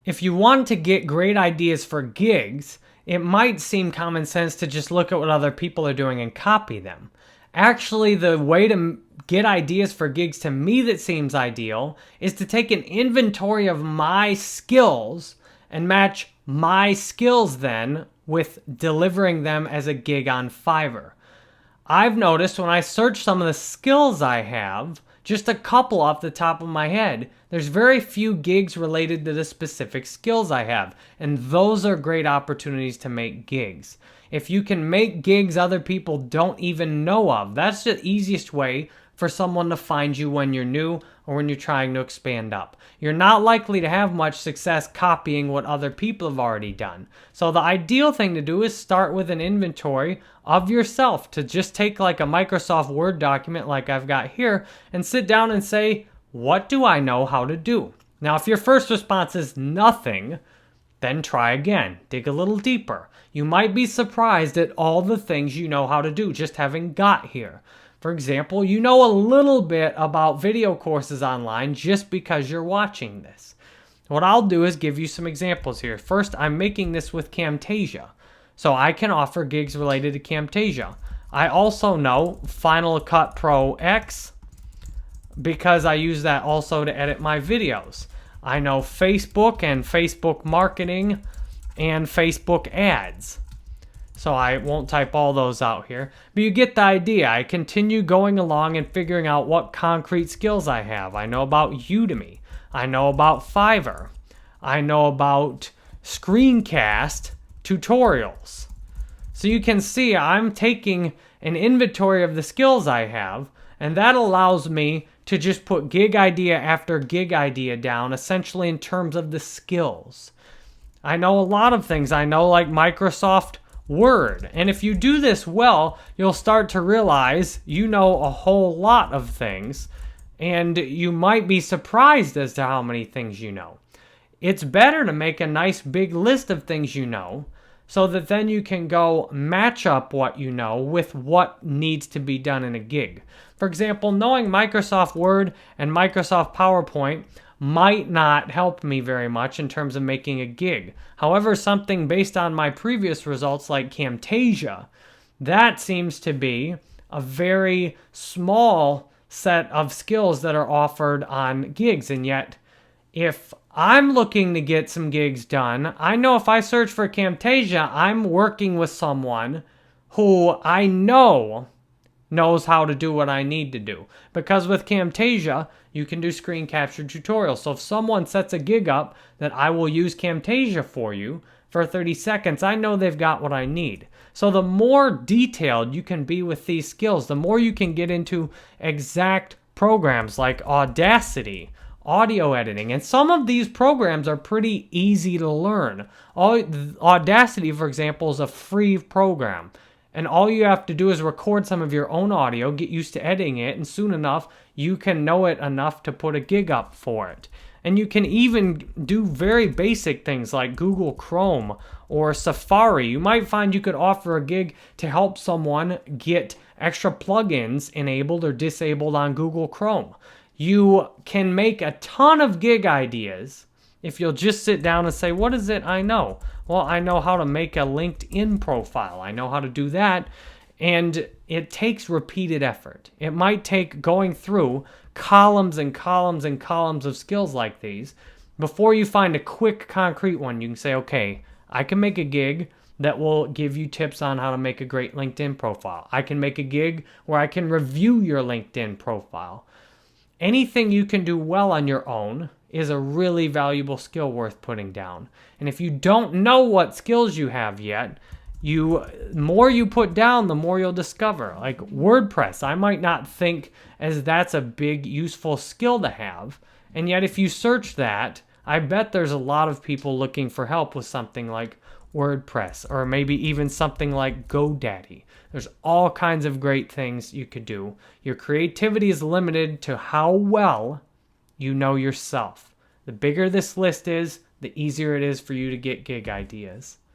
If you want to get great ideas for gigs, it might seem common sense to just look at what other people are doing and copy them. Actually, the way to get ideas for gigs to me that seems ideal is to take an inventory of my skills and match my skills then with delivering them as a gig on Fiverr. I've noticed when I search some of the skills I have, just a couple off the top of my head, there's very few gigs related to the specific skills I have, and those are great opportunities to make gigs. If you can make gigs other people don't even know of, that's the easiest way for someone to find you when you're new or when you're trying to expand up. You're not likely to have much success copying what other people have already done. So the ideal thing to do is start with an inventory of yourself, to just take like a Microsoft Word document like I've got here and sit down and say, what do I know how to do? Now, if your first response is nothing, then try again. Dig a little deeper. You might be surprised at all the things you know how to do just having got here. For example, you know a little bit about video courses online just because you're watching this. What I'll do is give you some examples here. First, I'm making this with Camtasia, so I can offer gigs related to Camtasia. I also know Final Cut Pro X because I use that also to edit my videos. I know Facebook and Facebook marketing and Facebook ads. So I won't type all those out here, but you get the idea. I continue going along and figuring out what concrete skills I have. I know about Udemy. I know about Fiverr. I know about screencast tutorials. So you can see I'm taking an inventory of the skills I have, and that allows me to just put gig idea after gig idea down, essentially in terms of the skills. I know a lot of things. I know like Microsoft Word. And if you do this well, you'll start to realize you know a whole lot of things, and you might be surprised as to how many things you know. It's better to make a nice big list of things you know, so that then you can go match up what you know with what needs to be done in a gig. For example, knowing Microsoft Word and Microsoft PowerPoint might not help me very much in terms of making a gig. However, something based on my previous results like Camtasia, that seems to be a very small set of skills that are offered on gigs. And yet, if I'm looking to get some gigs done, I know if I search for Camtasia, I'm working with someone who I know knows how to do what I need to do. Because with Camtasia, you can do screen capture tutorials. So if someone sets a gig up that I will use Camtasia for you for 30 seconds, I know they've got what I need. So the more detailed you can be with these skills, the more you can get into exact programs like Audacity, audio editing, and some of these programs are pretty easy to learn. Audacity, for example, is a free program. And all you have to do is record some of your own audio, get used to editing it, and soon enough, you can know it enough to put a gig up for it. And you can even do very basic things like Google Chrome or Safari. You might find you could offer a gig to help someone get extra plugins enabled or disabled on Google Chrome. You can make a ton of gig ideas if you'll just sit down and say, what is it I know? Well, I know how to make a LinkedIn profile. I know how to do that. And it takes repeated effort. It might take going through columns and columns and columns of skills like these before you find a quick, concrete one. You can say, okay, I can make a gig that will give you tips on how to make a great LinkedIn profile. I can make a gig where I can review your LinkedIn profile. Anything you can do well on your own is a really valuable skill worth putting down. And if you don't know what skills you have yet, more you put down, the more you'll discover. Like WordPress, I might not think as that's a big useful skill to have. And yet if you search that, I bet there's a lot of people looking for help with something like WordPress, or maybe even something like GoDaddy. There's all kinds of great things you could do. Your creativity is limited to how well you know yourself. The bigger this list is, the easier it is for you to get gig ideas.